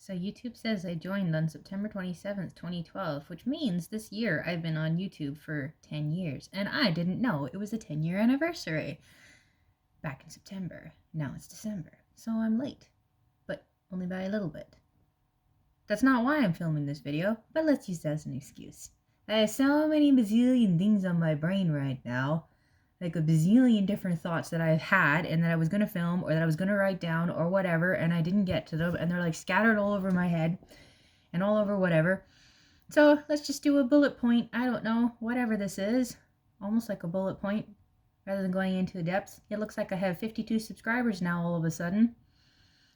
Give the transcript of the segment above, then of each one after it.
So YouTube says I joined on September 27th, 2012, which means this year I've been on YouTube for 10 years. And I didn't know it was a 10-year anniversary back in September. Now it's December, so I'm late, but only by a little bit. That's not why I'm filming this video, but let's use that as an excuse. I have so many bazillion things on my brain right now. Like a bazillion different thoughts that I've had and that I was going to film or that I was going to write down or whatever, and I didn't get to them, and they're like scattered all over my head and all over whatever. So let's just do a bullet point. I don't know, whatever this is. Almost like a bullet point rather than going into depth. It looks like I have 52 subscribers now all of a sudden.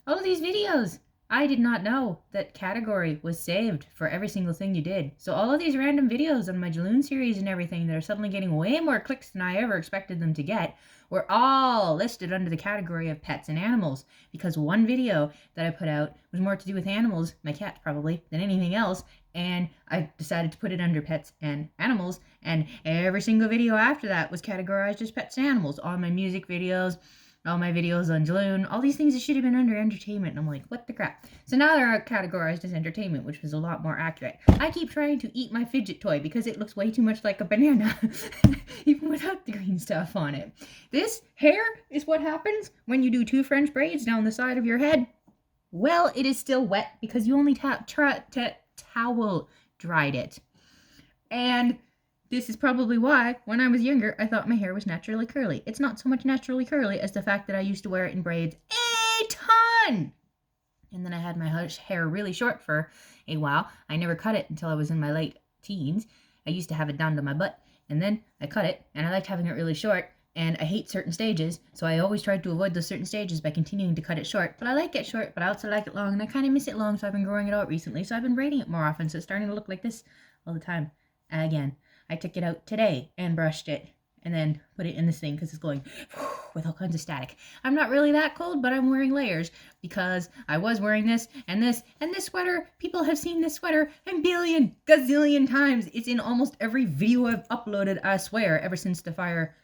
All of these videos. I did not know that category was saved for every single thing you did. So all of these random videos on my Jaloon series and everything that are suddenly getting way more clicks than I ever expected them to get were all listed under the category of pets and animals, because one video that I put out was more to do with animals, my cats probably, than anything else, and I decided to put it under pets and animals, and every single video after that was categorized as pets and animals. All my music videos, all my videos on Jaloon, all these things that should have been under entertainment. And I'm like, what the crap? So now they're categorized as entertainment, which was a lot more accurate. I keep trying to eat my fidget toy because it looks way too much like a banana, even without the green stuff on it. This hair is what happens when you do 2 French braids down the side of your head. Well, it is still wet because you only towel dried it. And this is probably why, when I was younger, I thought my hair was naturally curly. It's not so much naturally curly as the fact that I used to wear it in braids a ton. And then I had my hair really short for a while. I never cut it until I was in my late teens. I used to have it down to my butt, and then I cut it, and I liked having it really short, and I hate certain stages, so I always tried to avoid those certain stages by continuing to cut it short. But I like it short, but I also like it long, and I kind of miss it long, so I've been growing it out recently, so I've been braiding it more often, so it's starting to look like this all the time. Again, I took it out today and brushed it and then put it in this thing because it's going with all kinds of static. I'm not really that cold, but I'm wearing layers because I was wearing this and this sweater. People have seen this sweater a billion gazillion times. It's in almost every video I've uploaded, I swear, ever since the fire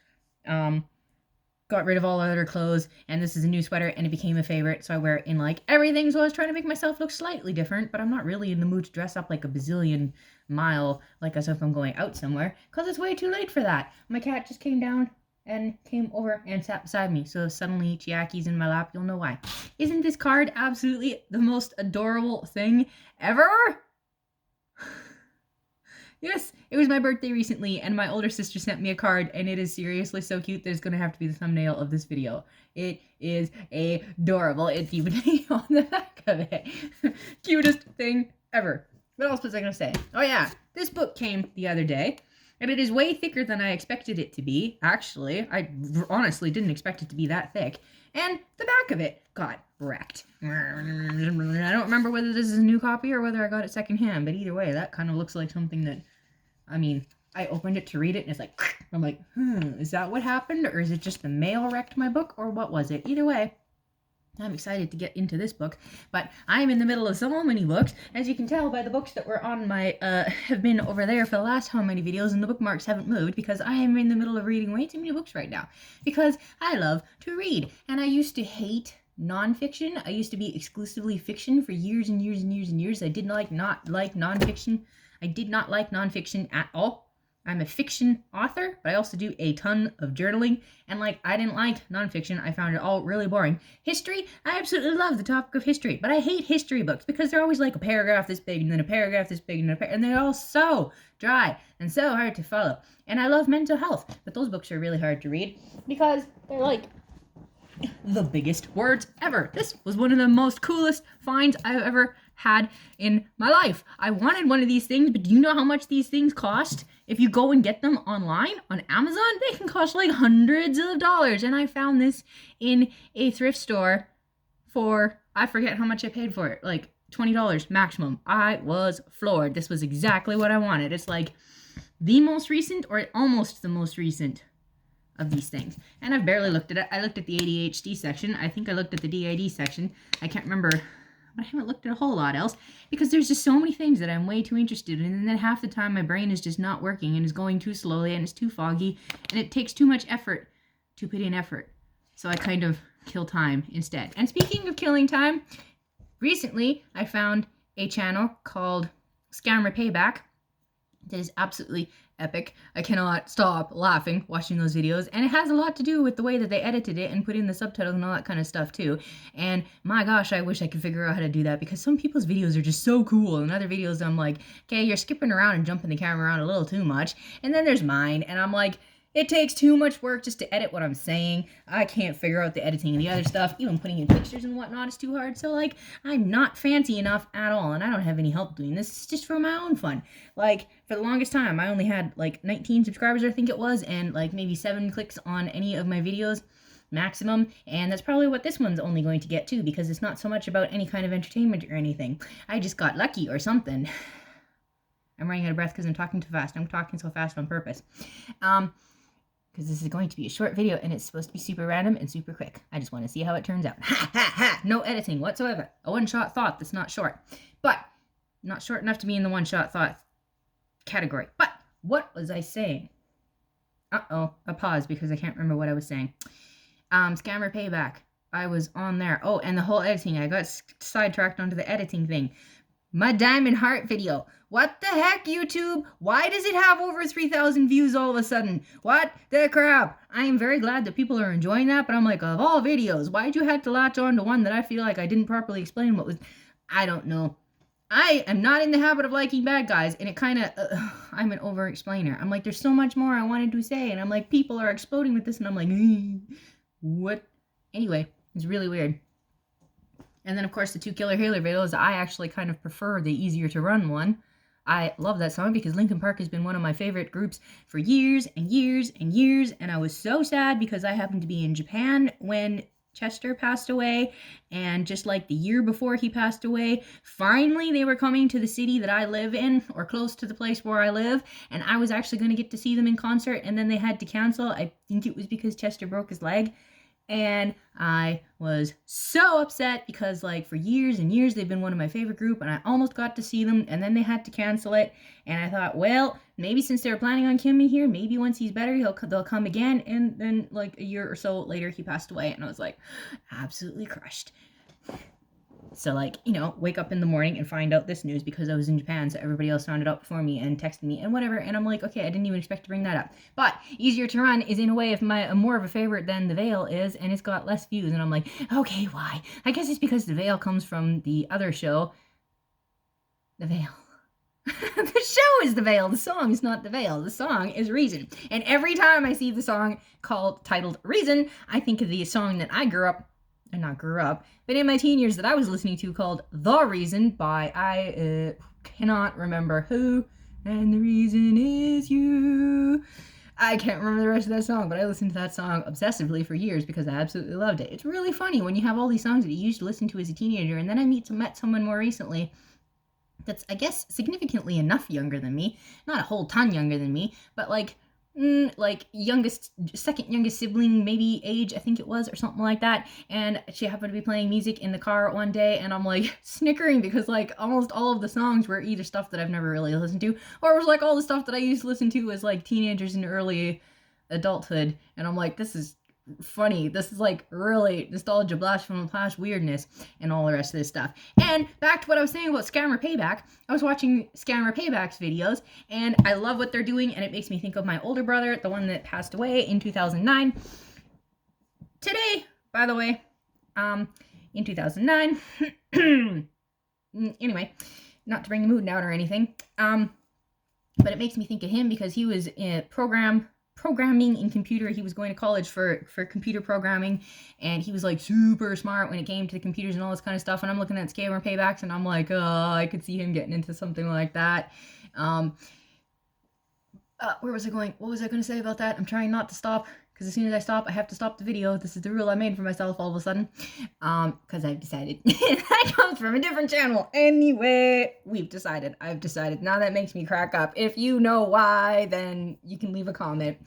got rid of all other clothes, and this is a new sweater, and it became a favorite, so I wear it in like everything. So I was trying to make myself look slightly different, but I'm not really in the mood to dress up like a bazillion mile, like as if I'm going out somewhere, because it's way too late for that. My cat just came down and came over and sat beside me, so suddenly Chiaki's in my lap. You'll know why. Isn't this card absolutely the most adorable thing ever? Yes, it was my birthday recently, and my older sister sent me a card, and it is seriously so cute that it's going to have to be the thumbnail of this video. It is adorable. It's even on the back of it. Cutest thing ever. What else was I going to say? Oh yeah, this book came the other day, and it is way thicker than I expected it to be. Actually, I honestly didn't expect it to be that thick. And the back of it got wrecked. I don't remember whether this is a new copy or whether I got it secondhand, but either way, that kind of looks like something that, I mean, I opened it to read it and it's like, I'm like, is that what happened? Or is it just the mail wrecked my book? Or what was it? Either way, I'm excited to get into this book, but I'm in the middle of so many books, as you can tell by the books that were on my, have been over there for the last how many videos, and the bookmarks haven't moved, because I am in the middle of reading way too many books right now, because I love to read, and I used to hate nonfiction. I used to be exclusively fiction for years and years and years and years. I did not like nonfiction. I did not like nonfiction at all. I'm a fiction author, but I also do a ton of journaling, and I didn't like nonfiction. I found it all really boring. History, I absolutely love the topic of history, but I hate history books because they're always like a paragraph this big and then a paragraph this big and they're all so dry and so hard to follow. And I love mental health, but those books are really hard to read because they're like the biggest words ever. This was one of the most coolest finds I've ever had in my life. I wanted one of these things, but do you know how much these things cost? If you go and get them online on Amazon, they can cost like hundreds of dollars. And I found this in a thrift store for, I forget how much I paid for it, like $20 maximum. I was floored. This was exactly what I wanted. It's like the most recent or almost the most recent of these things. And I've barely looked at it. I looked at the ADHD section. I think I looked at the DID section. I can't remember, but I haven't looked at a whole lot else because there's just so many things that I'm way too interested in, and then half the time my brain is just not working and is going too slowly and it's too foggy and it takes too much effort to put in effort. So I kind of kill time instead. And speaking of killing time, recently I found a channel called Scammer Payback that is absolutely epic. I cannot stop laughing watching those videos, and it has a lot to do with the way that they edited it and put in the subtitles and all that kind of stuff too. And my gosh, I wish I could figure out how to do that, because some people's videos are just so cool, and other videos I'm like, okay, you're skipping around and jumping the camera around a little too much. And then there's mine, and I'm like, it takes too much work just to edit what I'm saying. I can't figure out the editing and the other stuff. Even putting in pictures and whatnot is too hard. So, like, I'm not fancy enough at all, and I don't have any help doing this. It's just for my own fun. Like, for the longest time, I only had, like, 19 subscribers, I think it was, and, like, maybe 7 clicks on any of my videos maximum. And that's probably what this one's only going to get, too, because it's not so much about any kind of entertainment or anything. I just got lucky or something. I'm running out of breath because I'm talking too fast. I'm talking so fast on purpose. Because this is going to be a short video, and it's supposed to be super random and super quick. I just want to see how it turns out. Ha, ha, ha! No editing whatsoever. A one-shot thought that's not short. But not short enough to be in the one-shot thought category. But what was I saying? Uh-oh. A pause because I can't remember what I was saying. Scammer Payback. I was on there. Oh, and the whole editing. I got sidetracked onto the editing thing. My Diamond Heart video. What the heck, YouTube? Why does it have over 3,000 views all of a sudden? What the crap? I am very glad that people are enjoying that, but I'm like, of all videos, why'd you have to latch on to one that I feel like I didn't properly explain what was... I don't know. I am not in the habit of liking bad guys, and it kind of... I'm an over-explainer. I'm like, there's so much more I wanted to say, and I'm like, people are exploding with this, and I'm like, what? Anyway, it's really weird. And then, of course, the 2 Killer Healer videos, I actually kind of prefer the easier to run one. I love that song because Linkin Park has been one of my favorite groups for years and years and years. And I was so sad because I happened to be in Japan when Chester passed away. And just like the year before he passed away, finally they were coming to the city that I live in, or close to the place where I live. And I was actually going to get to see them in concert, and then they had to cancel. I think it was because Chester broke his leg. And I was so upset because, like, for years and years, they've been one of my favorite group, and I almost got to see them, and then they had to cancel it. And I thought, well, maybe since they were planning on coming here, maybe once he's better, they'll come again. And then, like, a year or so later, he passed away, and I was like, absolutely crushed. So, like, you know, wake up in the morning and find out this news because I was in Japan, so everybody else found it out before me and texted me and whatever, and I'm like, okay, I didn't even expect to bring that up. But Easier to Run is in a way more of a favorite than The Veil is, and it's got less views, and I'm like, okay, why? I guess it's because The Veil comes from the other show, The Veil. The show is The Veil. The song is not The Veil. The song is Reason. And every time I see the song titled Reason, I think of the song that I grew up, but in my teen years that I was listening to, called The Reason by, I cannot remember who, and the reason is you. I can't remember the rest of that song, but I listened to that song obsessively for years because I absolutely loved it. It's really funny when you have all these songs that you used to listen to as a teenager, and then I met someone more recently that's, I guess, significantly enough younger than me, not a whole ton younger than me, but like second youngest sibling, maybe age, I think it was, or something like that. And she happened to be playing music in the car one day, and I'm like snickering because like almost all of the songs were either stuff that I've never really listened to, or it was like all the stuff that I used to listen to as like teenagers and early adulthood. And I'm like, this is funny. This is like really nostalgia blast from the past weirdness and all the rest of this stuff. And back to what I was saying about Scammer Payback. I was watching Scammer Payback's videos, and I love what they're doing, and it makes me think of my older brother, the one that passed away in 2009. Today, by the way, in 2009. Anyway, not to bring the mood down or anything, but it makes me think of him because he was in programming in computer. He was going to college for computer programming, and he was like super smart when it came to the computers and all this kind of stuff. And I'm looking at Scammer Paybacks, and I'm like, oh, I could see him getting into something like that. Where was I going? What was I going to say about that? I'm trying not to stop, because as soon as I stop, I have to stop the video. This is the rule I made for myself all of a sudden, because I've decided. That comes from a different channel. Anyway, I've decided. Now that makes me crack up. If you know why, then you can leave a comment.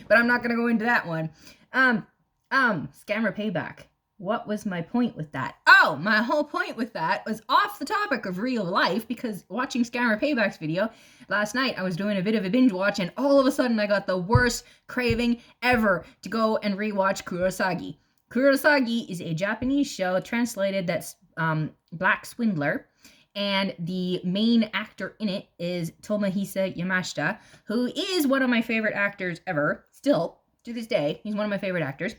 But I'm not going to go into that one. Scammer Payback. What was my point with that? Oh, my whole point with that was off the topic of real life, because watching Scammer Payback's video last night, I was doing a bit of a binge watch, and all of a sudden I got the worst craving ever to go and rewatch Kurosagi. Kurosagi is a Japanese show translated that's Black Swindler. And the main actor in it is Tomohisa Yamashita, who is one of my favorite actors ever. Still, to this day, he's one of my favorite actors.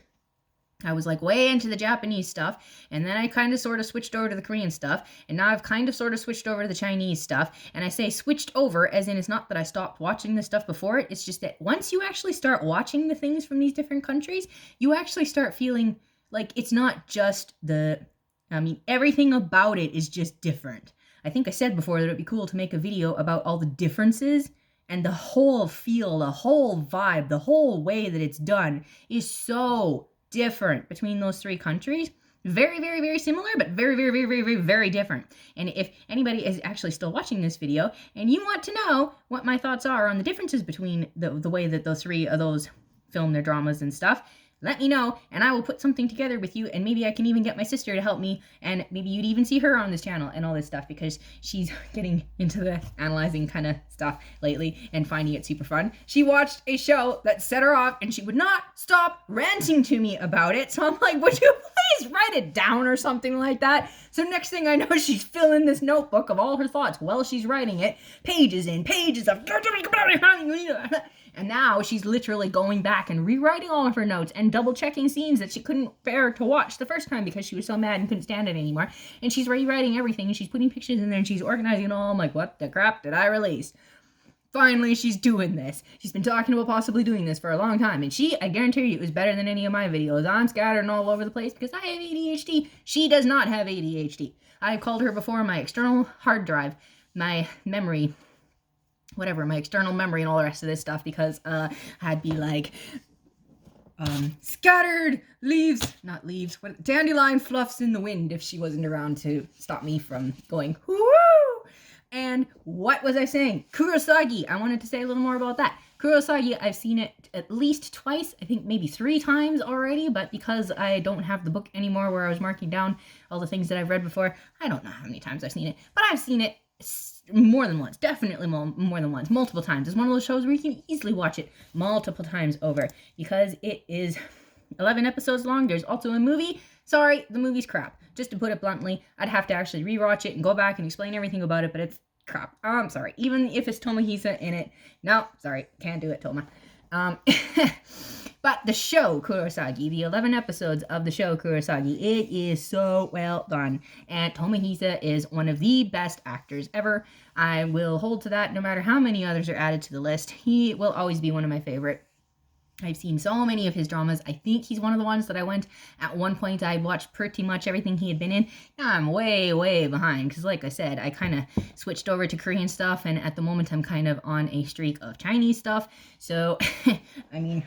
I was like way into the Japanese stuff, and then I kind of sort of switched over to the Korean stuff, and now I've kind of sort of switched over to the Chinese stuff. And I say switched over as in it's not that I stopped watching the stuff before it, it's just that once you actually start watching the things from these different countries, you actually start feeling like it's not just everything about it is just different. I think I said before that it'd be cool to make a video about all the differences, and the whole feel, the whole vibe, the whole way that it's done is so different between those three countries. Very, very, very similar, but very, very, very, very, very, very different. And if anybody is actually still watching this video and you want to know what my thoughts are on the differences between the way that those three of those film their dramas and stuff, let me know, and I will put something together with you, and maybe I can even get my sister to help me, and maybe you'd even see her on this channel and all this stuff, because she's getting into the analyzing kind of stuff lately and finding it super fun. She watched a show that set her off, and she would not stop ranting to me about it, so I'm like, would you please write it down or something like that? So next thing I know, she's filling this notebook of all her thoughts while she's writing it, pages and pages of... And now she's literally going back and rewriting all of her notes and double checking scenes that she couldn't bear to watch the first time because she was so mad and couldn't stand it anymore. And she's rewriting everything, and she's putting pictures in there, and she's organizing it all. I'm like, what the crap did I release? Finally, she's doing this. She's been talking about possibly doing this for a long time. And I guarantee you, it was better than any of my videos. I'm scattered all over the place because I have ADHD. She does not have ADHD. I've called her before my external hard drive, my memory, whatever, my external memory and all the rest of this stuff, because I'd be like, scattered leaves, not leaves, dandelion fluffs in the wind if she wasn't around to stop me from going, whoo! And what was I saying? Kurosagi, I wanted to say a little more about that. Kurosagi, I've seen it at least twice, I think maybe 3 times already, but because I don't have the book anymore where I was marking down all the things that I've read before, I don't know how many times I've seen it, but I've seen it more than once, definitely more than once, multiple times. It's one of those shows where you can easily watch it multiple times over because it is 11 episodes long. There's also a movie. Sorry, the movie's crap. Just to put it bluntly, I'd have to actually rewatch it and go back and explain everything about it, but it's crap. I'm sorry. Even if it's Tomohisa in it. No, sorry. Can't do it, Toma. But the show Kurosagi, the 11 episodes of the show Kurosagi, it is so well done. And Tomohisa is one of the best actors ever. I will hold to that no matter how many others are added to the list. He will always be one of my favorite. I've seen so many of his dramas. I think he's one of the ones that I went at one point. I watched pretty much everything he had been in. Now I'm way, way behind because, like I said, I kind of switched over to Korean stuff, and at the moment I'm kind of on a streak of Chinese stuff. So, I mean,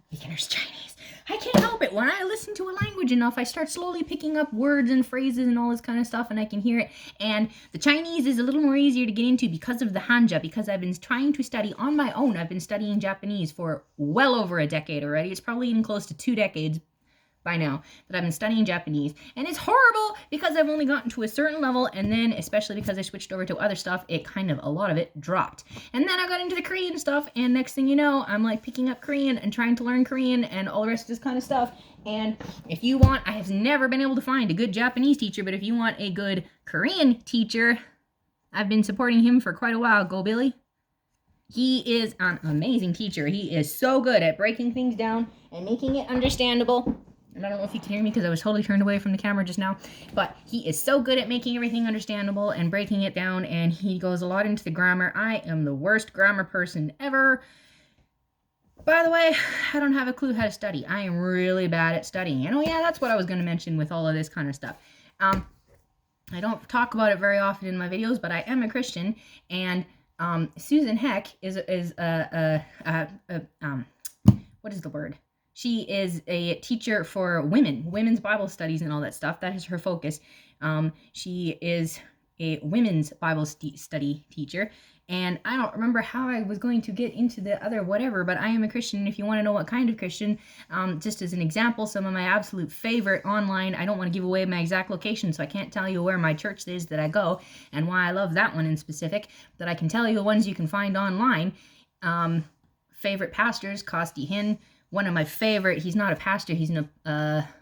beginner's Chinese. I can't help it. When I listen to a language enough, I start slowly picking up words and phrases and all this kind of stuff, and I can hear it. And the Chinese is a little more easier to get into because of the Hanja, because I've been trying to study on my own. I've been studying Japanese for well over a decade already. It's probably even close to 2 decades by now that I've been studying Japanese, and it's horrible because I've only gotten to a certain level, and then especially because I switched over to other stuff, it kind of, a lot of it dropped. And then I got into the Korean stuff, and next thing you know, I'm like picking up Korean and trying to learn Korean and all the rest of this kind of stuff. And if you want, I have never been able to find a good Japanese teacher, but if you want a good Korean teacher, I've been supporting him for quite a while. Go Billy. He is an amazing teacher. He is so good at breaking things down and making it understandable. And I don't know if you can hear me because I was totally turned away from the camera just now. But he is so good at making everything understandable and breaking it down. And he goes a lot into the grammar. I am the worst grammar person ever. By the way, I don't have a clue how to study. I am really bad at studying. And oh yeah, that's what I was going to mention with all of this kind of stuff. I don't talk about it very often in my videos, but I am a Christian. And Susan Heck is what is the word? She is a teacher for women's Bible studies and all that stuff. That is her focus. She is a women's Bible study teacher. And I don't remember how I was going to get into the other whatever, but I am a Christian. If you want to know what kind of Christian, just as an example, some of my absolute favorite online, I don't want to give away my exact location, so I can't tell you where my church is that I go and why I love that one in specific, but I can tell you the ones you can find online. Favorite pastors, Kosti Hin. One of my favorite, he's not a pastor, he's an,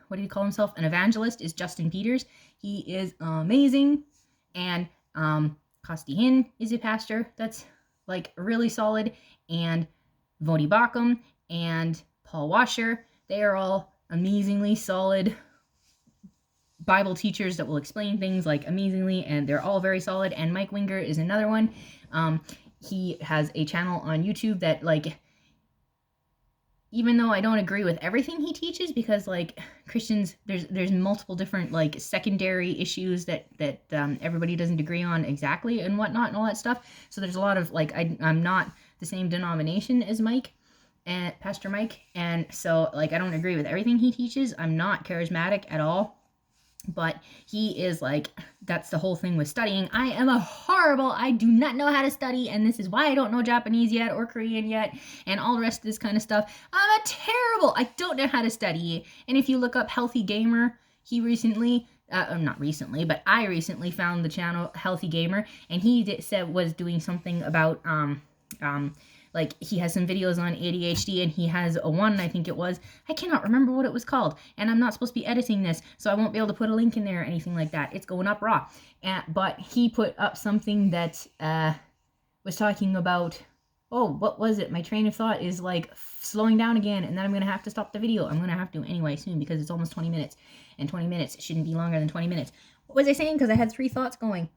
what did he call himself? An evangelist, is Justin Peters. He is amazing. And Kosti Hin is a pastor that's like really solid. And Vodi Bakum and Paul Washer, they are all amazingly solid Bible teachers that will explain things like amazingly, and they're all very solid. And Mike Winger is another one. He has a channel on YouTube that, like, even though I don't agree with everything he teaches, because like Christians, there's multiple different like secondary issues that everybody doesn't agree on exactly and whatnot and all that stuff. So there's a lot of like I'm not the same denomination as Mike and Pastor Mike, and so like I don't agree with everything he teaches. I'm not charismatic at all. But he is like, that's the whole thing with studying. I do not know how to study, and this is why I don't know Japanese yet or Korean yet and all the rest of this kind of stuff. I don't know how to study. And if you look up Healthy Gamer, he recently, not recently, but I recently found the channel Healthy Gamer, and he was doing something about, like he has some videos on ADHD, and he has a one, I think it was, I cannot remember what it was called, and I'm not supposed to be editing this, so I won't be able to put a link in there or anything like that. It's going up raw. But he put up something that was talking about, oh, what was it? My train of thought is like slowing down again, and then I'm going to have to stop the video. I'm going to have to anyway soon because it's almost 20 minutes, and 20 minutes shouldn't be longer than 20 minutes. What was I saying? Because I had 3 thoughts going.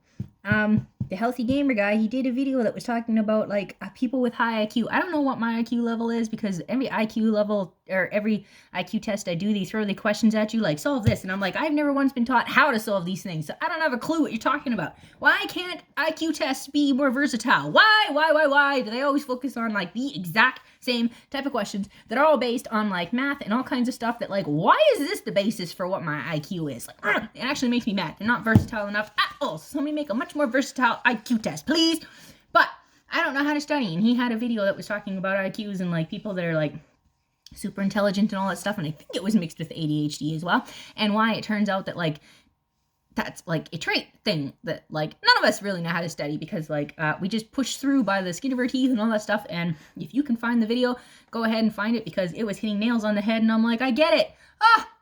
The Healthy Gamer guy, he did a video that was talking about like people with high IQ. I don't know what my IQ level is, because every IQ level or every IQ test I do, they throw the questions at you like solve this, and I'm like, I've never once been taught how to solve these things, so I don't have a clue what you're talking about. Why can't IQ tests be more versatile? Why do they always focus on like the exact same type of questions that are all based on like math and all kinds of stuff that like, why is this the basis for what my IQ is? Like, it actually makes me mad. They're not versatile enough at all. So somebody make a much more versatile IQ test, please. But I don't know how to study, and he had a video that was talking about IQs and like people that are like super intelligent and all that stuff, and I think it was mixed with ADHD as well, and why it turns out that like that's like a trait thing that like none of us really know how to study, because like we just push through by the skin of our teeth and all that stuff. And if you can find the video, go ahead and find it, because it was hitting nails on the head, and I'm like, I get it.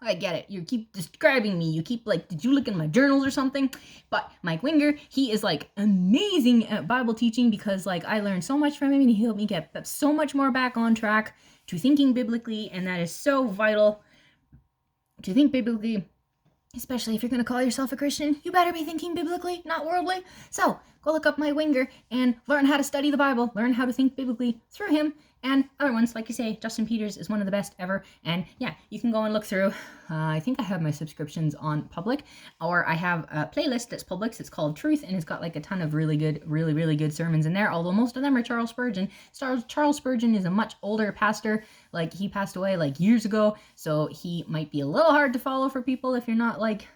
I get it. You keep describing me. You keep like, did you look in my journals or something? But Mike Winger, he is like amazing at Bible teaching, because like I learned so much from him, and he helped me get so much more back on track to thinking biblically, and that is so vital to think biblically. Especially if you're going to call yourself a Christian, you better be thinking biblically, not worldly. So go look up Mike Winger and learn how to study the Bible, learn how to think biblically through him and other ones. Like you say, Justin Peters is one of the best ever. And yeah, you can go and look through. I think I have my subscriptions on public, or I have a playlist that's public. It's called Truth, and it's got like a ton of really good sermons in there, although most of them are Charles Spurgeon. Charles Spurgeon is a much older pastor. Like he passed away like years ago, so he might be a little hard to follow for people if you're not like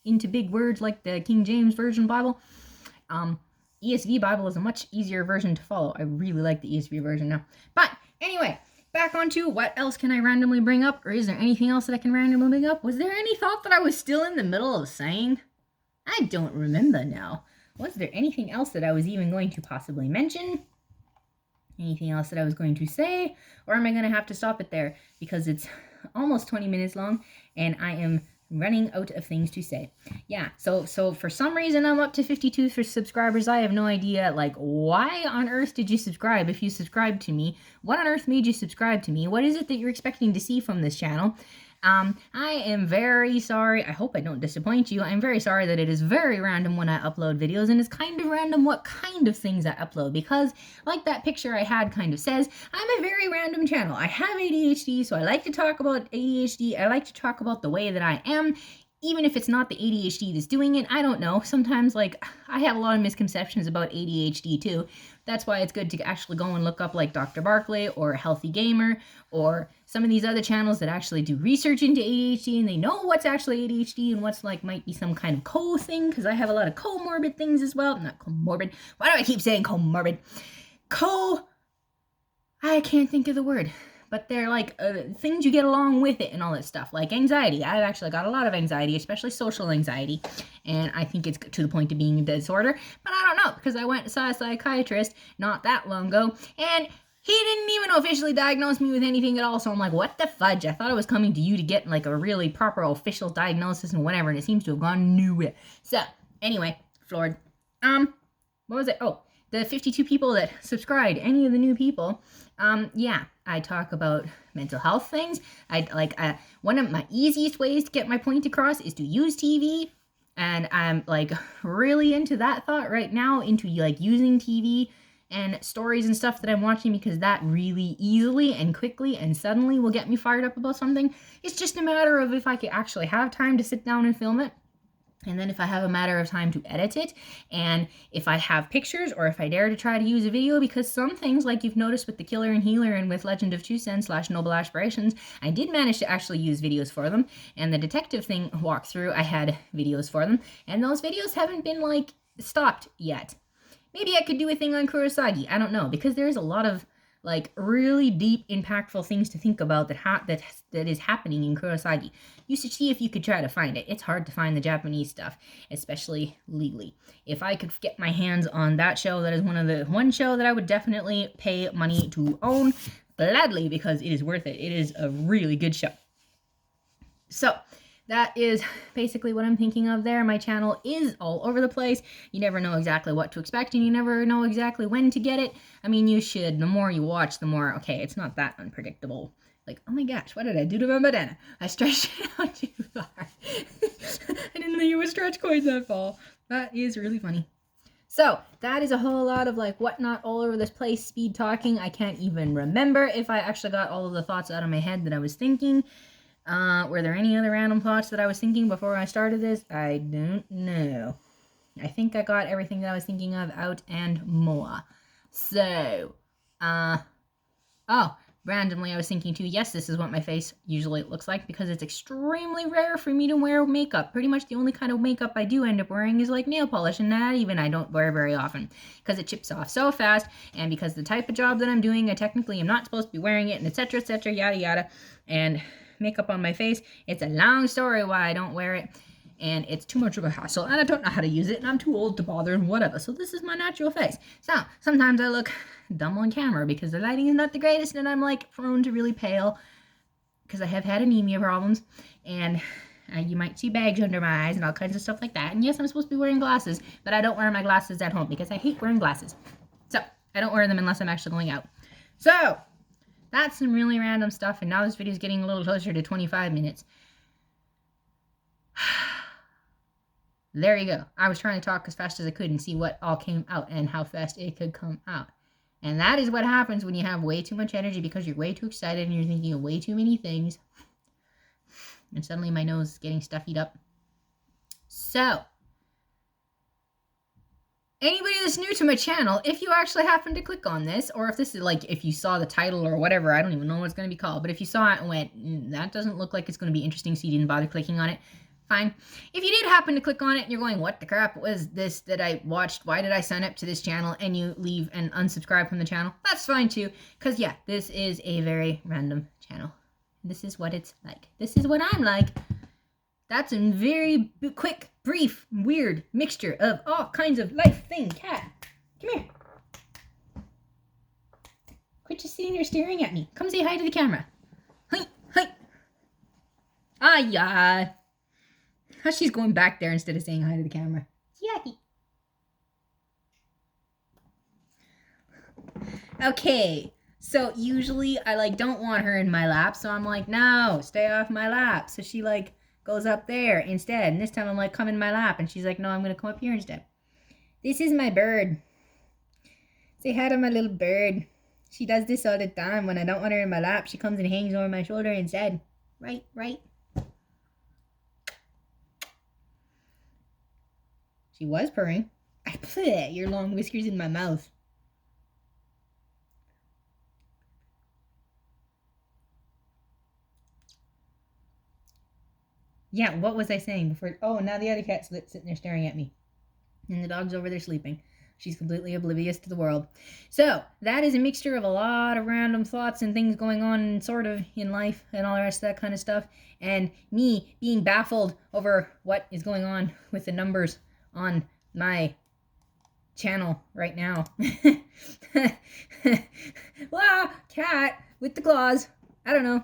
into big words like the King James Version Bible. ESV Bible is a much easier version to follow. I really like the ESV version now. But anyway, back onto what else can I randomly bring up, or is there anything else that I can randomly bring up? Was there any thought that I was still in the middle of saying? I don't remember now. Was there anything else that I was even going to possibly mention? Anything else that I was going to say? Or am I going to have to stop it there? Because it's almost 20 minutes long, and I am running out of things to say. Yeah, so for some reason I'm up to 52 for subscribers. I have no idea, like, why on earth did you subscribe if you subscribed to me? What on earth made you subscribe to me? What is it that you're expecting to see from this channel? I am very sorry. I hope I don't disappoint you. I'm very sorry that it is very random when I upload videos, and it's kind of random what kind of things I upload, because like that picture I had kind of says, I'm a very random channel. I have ADHD, so I like to talk about ADHD. I like to talk about the way that I am, even if it's not the ADHD that's doing it. I don't know. Sometimes, like, I have a lot of misconceptions about ADHD too. That's why it's good to actually go and look up like Dr. Barkley or Healthy Gamer or some of these other channels that actually do research into ADHD, and they know what's actually ADHD and what's like might be some kind of thing, because I have a lot of comorbid things as well. Not comorbid. Why do I keep saying comorbid? I can't think of the word. But they're like things you get along with it and all that stuff, like anxiety. I've actually got a lot of anxiety, especially social anxiety, and I think it's to the point of being a disorder, but I don't know, because I went and saw a psychiatrist not that long ago, and He didn't even officially diagnose me with anything at all, so I'm like, what the fudge? I thought I was coming to you to get like a really proper official diagnosis and whatever, and it seems to have gone nowhere. So, anyway, floored. What was it? Oh, the 52 people that subscribed, any of the new people, yeah, I talk about mental health things. One of my easiest ways to get my point across is to use TV, and I'm like really into that thought right now, into like using TV and stories and stuff that I'm watching, because that really easily and quickly and suddenly will get me fired up about something. It's just a matter of if I could actually have time to sit down and film it. And then if I have a matter of time to edit it, and if I have pictures, or if I dare to try to use a video, because some things, like you've noticed with the Killer and Healer and with Legend of Chusen / Noble Aspirations, I did manage to actually use videos for them. And the detective thing walkthrough, I had videos for them. And those videos haven't been, like, stopped yet. Maybe I could do a thing on Kurosagi. I don't know, because there's a lot of like really deep, impactful things to think about that is happening in Kurosagi. You should see if you could try to find it. It's hard to find the Japanese stuff, especially legally. If I could get my hands on that show, that is one show that I would definitely pay money to own gladly, because it is worth it. It is a really good show. So that is basically what I'm thinking of there. My channel is all over the place. You never know exactly what to expect, and you never know exactly when to get it. I mean, you should. The more you watch, the more, okay, it's not that unpredictable. Like, oh my gosh, what did I do to my banana? I stretched it out too far. I didn't think it would stretch quite that far. That is really funny. So, that is a whole lot of like whatnot all over this place, speed talking. I can't even remember if I actually got all of the thoughts out of my head that I was thinking. Were there any other random thoughts that I was thinking before I started this? I don't know. I think I got everything that I was thinking of out and more. So, randomly I was thinking too, yes, this is what my face usually looks like, because it's extremely rare for me to wear makeup. Pretty much the only kind of makeup I do end up wearing is like nail polish, and that even I don't wear very often, because it chips off so fast, and because the type of job that I'm doing, I technically am not supposed to be wearing it, and etc, yada yada, and makeup on my face, it's a long story why I don't wear it, and it's too much of a hassle, and I don't know how to use it, and I'm too old to bother, and whatever. So this is my natural face. So sometimes I look dumb on camera because the lighting is not the greatest, and I'm like prone to really pale because I have had anemia problems, and you might see bags under my eyes and all kinds of stuff like that. And yes, I'm supposed to be wearing glasses, but I don't wear my glasses at home because I hate wearing glasses. So I don't wear them unless I'm actually going out. So that's some really random stuff, and now this video is getting a little closer to 25 minutes. There you go. I was trying to talk as fast as I could and see what all came out and how fast it could come out. And that is what happens when you have way too much energy, because you're way too excited and you're thinking of way too many things. And suddenly my nose is getting stuffied up. So, anybody that's new to my channel, if you actually happen to click on this, or if this is like, if you saw the title or whatever, I don't even know what it's going to be called, but if you saw it and went, that doesn't look like it's going to be interesting, so you didn't bother clicking on it, fine. If you did happen to click on it and you're going, what the crap was this that I watched? Why did I sign up to this channel? And you leave and unsubscribe from the channel, that's fine too, because yeah, this is a very random channel. This is what it's like. This is what I'm like. That's a very quick, brief, weird mixture of all kinds of life thing. Cat, come here. Quit just sitting there staring at me. Come say hi to the camera. Hi, hi. Ah, yeah. She's going back there instead of saying hi to the camera. Chiaki. Okay, so usually I like don't want her in my lap, so I'm like, no, stay off my lap. So she like goes up there instead, and this time I'm like, come in my lap, and she's like, no, I'm gonna come up here instead. This is my bird. Say hi to my little bird. She does this all the time. When I don't want her in my lap, she comes and hangs over my shoulder instead. Right, right. She was purring. I put your long whiskers in my mouth. Yeah, what was I saying before? Oh, now the other cat's sitting there staring at me. And the dog's over there sleeping. She's completely oblivious to the world. So, that is a mixture of a lot of random thoughts and things going on sort of in life and all the rest of that kind of stuff. And me being baffled over what is going on with the numbers on my channel right now. Wow, cat with the claws. I don't know.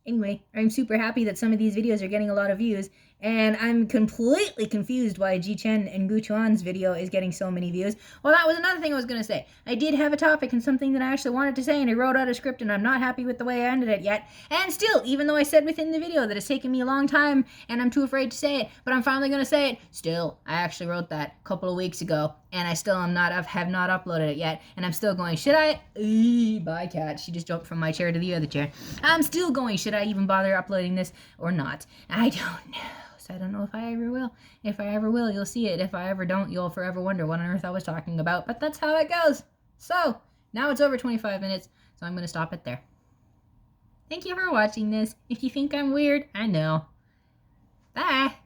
Anyway, I'm super happy that some of these videos are getting a lot of views, and I'm completely confused why Ji-Chen and Gu-Chuan's video is getting so many views. Well, that was another thing I was going to say. I did have a topic and something that I actually wanted to say, and I wrote out a script, and I'm not happy with the way I ended it yet. And still, even though I said within the video that it's taken me a long time, and I'm too afraid to say it, but I'm finally going to say it, still, I actually wrote that a couple of weeks ago, and I still have not uploaded it yet, and I'm still going, should I? Bye, cat. She just jumped from my chair to the other chair. I'm still going, should I even bother uploading this or not? I don't know. So I don't know if I ever will. If I ever will, you'll see it. If I ever don't, you'll forever wonder what on earth I was talking about. But that's how it goes. So, now it's over 25 minutes, so I'm going to stop it there. Thank you for watching this. If you think I'm weird, I know. Bye.